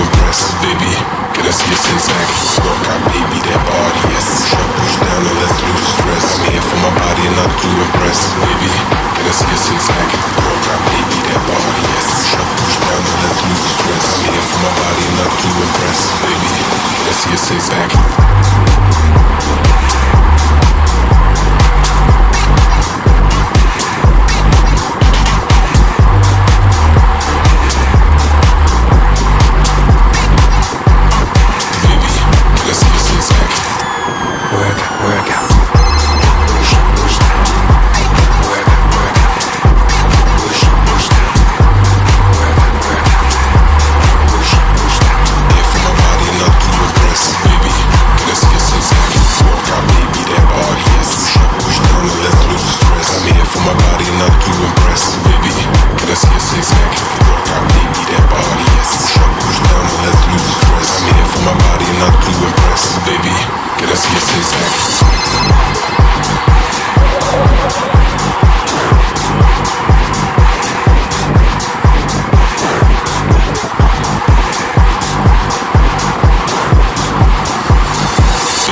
impress, baby. Can I see your six-pack? Work out, baby, that body, yes. Push up, push down, and let's lose stress. I'm here for my body and not to impress, baby. Can I see your six-pack? Work out, baby, that body, yes. Push up, push down, and let's lose stress. I'm here for my body and not to impress, baby. Can I see your six-pack? Work out. Push up, push down. Work out, work out. Push up, push down. Work out, work out. Push up, push down. Here for my body, not to impress, baby. Can I see your six-pack? Work out, baby, that body, yes. Push up, push down, and let's lose stress. I'm here for my body, not to impress, baby. Can I see your six-pack? Work out, baby, that body, yes. Push up, push down, and let's lose stress. I'm here for my body, not to impress, baby. Can I see your six-pack?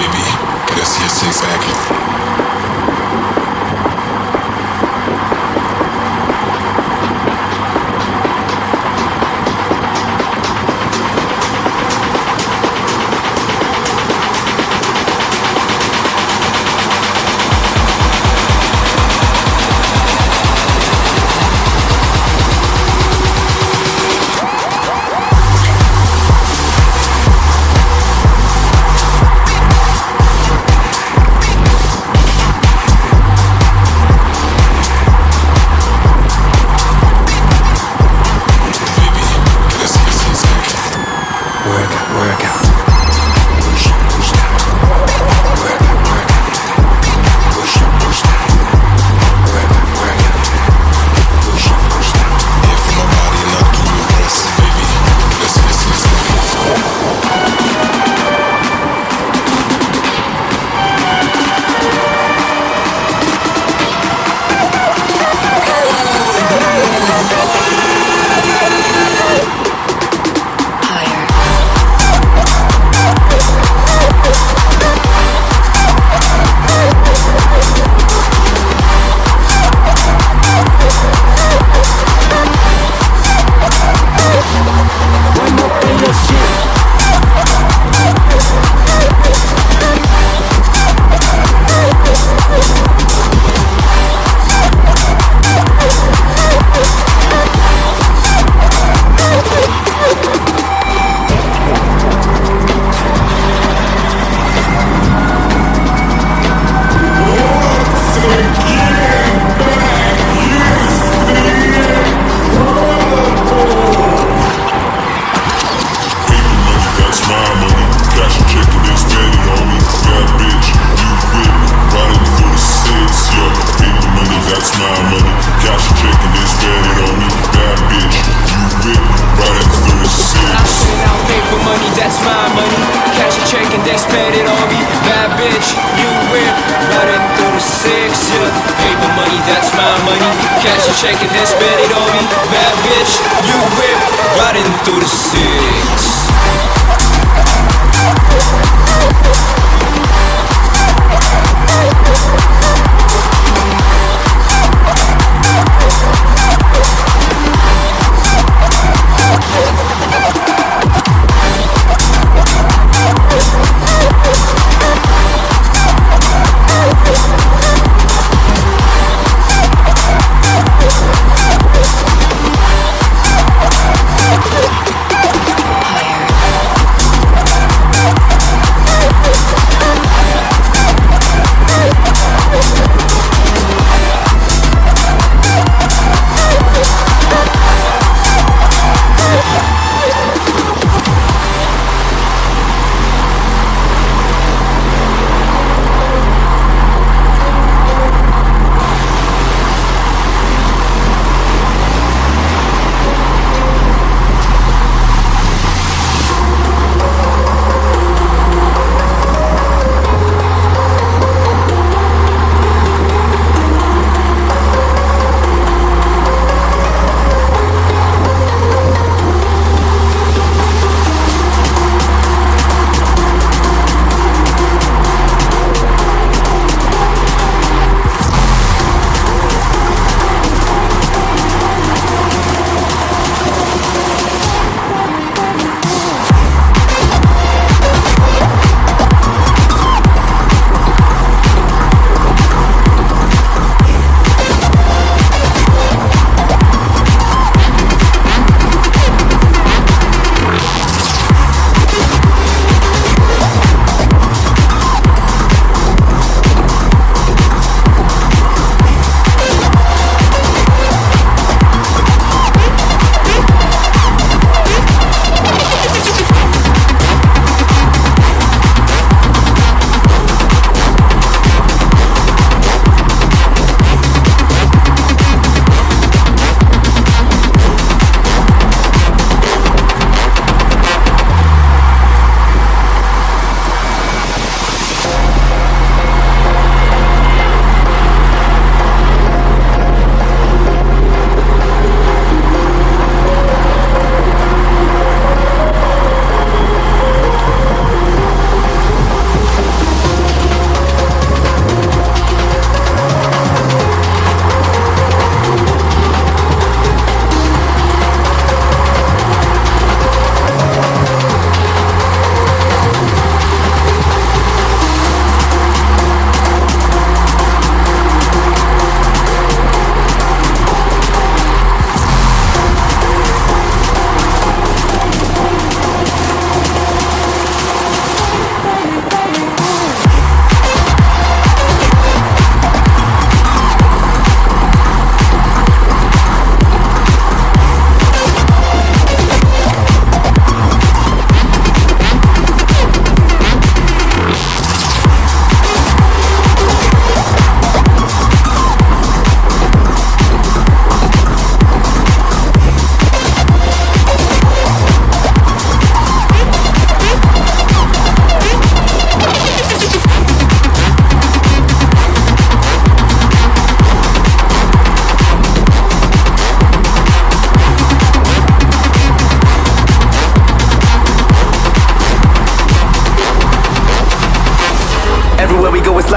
Baby, can I see your six-pack? Work out. Push up, push down. Work out, work out. Push up, push down. Work out, work out. Push up, push down. Here for my body, not to impress, baby. Can I see your six-pack? Shake it and spend it on me. Bad bitch, you whip, riding through the six. Higher.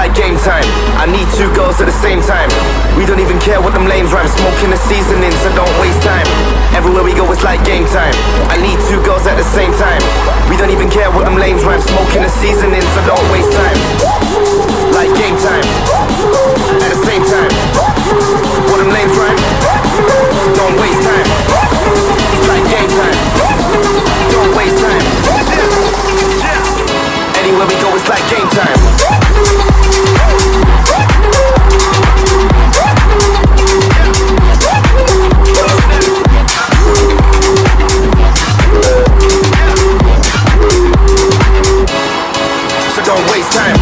like game time. I need two girls at the same time. We don't even care what them lames rhyme. Smoking the seasoning, so don't waste time. Everywhere we go, it's like game time. I need two girls at the same time. We don't even care what them lames rhyme. Smoking the seasoning, so don't waste time. Like game time. At the same time. What them lames rhyme. Don't waste time. It's like game time. Don't waste time. Anywhere we go, it's like game time. So don't waste time.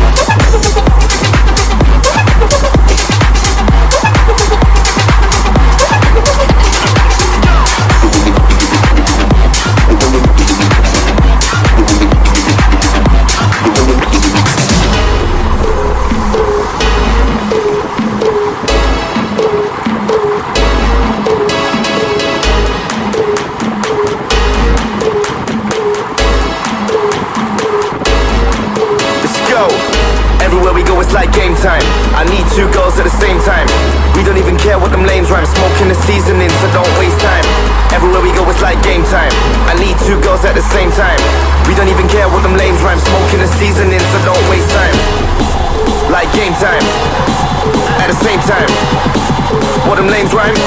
Like game time. I need two girls at the same time. We don't even care what them lames rhyme. Smoking the seasoning, so don't waste time. Everywhere we go, it's like game time. I need two girls at the same time. We don't even care what them lames rhyme. Smoking the seasoning, so don't waste time. Like game time. At the same time. What them lames rhyme.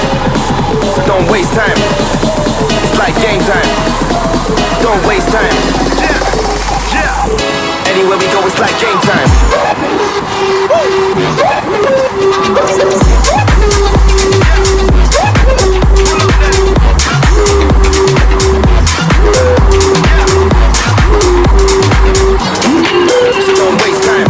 So don't waste time. It's like game time. Don't waste time. Anywhere we go, it's like game time. So don't waste time.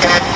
Got